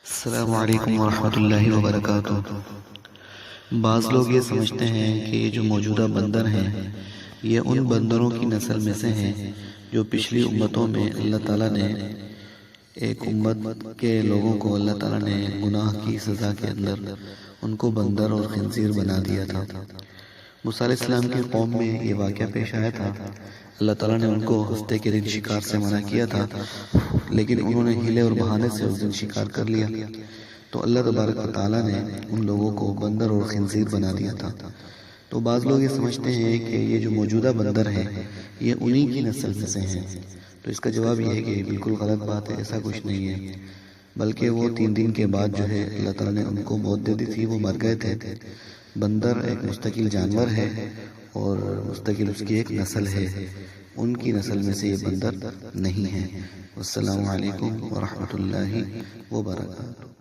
السلام علیکم ورحمۃ اللہ وبرکاتہ۔ بعض لوگ یہ سمجھتے ہیں کہ یہ جو موجودہ بندر ہیں یہ ان بندروں کی نسل میں سے ہیں جو پچھلی امتوں میں اللہ تعالیٰ نے ایک امت کے لوگوں کو اللہ تعالیٰ نے گناہ کی سزا کے اندر ان کو بندر اور خنزیر بنا دیا تھا۔ موسیٰ علیہ السلام کی قوم میں یہ واقعہ پیش آیا تھا۔ اللہ تعالیٰ نے ان کو ہفتے کے دن شکار سے منع کیا تھا، لیکن انہوں نے ہیلے اور بہانے سے اس دن شکار کر لیا، تو اللہ تبارک و تعالیٰ نے ان لوگوں کو بندر اور خنزیر بنا دیا تھا۔ تو بعض لوگ یہ سمجھتے ہیں کہ یہ جو موجودہ بندر ہے یہ انہی کی نسل میں سے ہیں، تو اس کا جواب یہ ہے کہ بالکل غلط بات ہے، ایسا کچھ نہیں ہے، بلکہ وہ 3 دن کے بعد جو ہے اللہ تعالیٰ نے ان کو موت دے دی تھی، وہ مر گئے تھے۔ بندر ایک مستقل جانور ہے اور مستقل اس کی ایک نسل ہے، ان کی نسل میں سے یہ بندر نہیں ہے۔ السلام علیکم ورحمۃ اللہ وبرکاتہ۔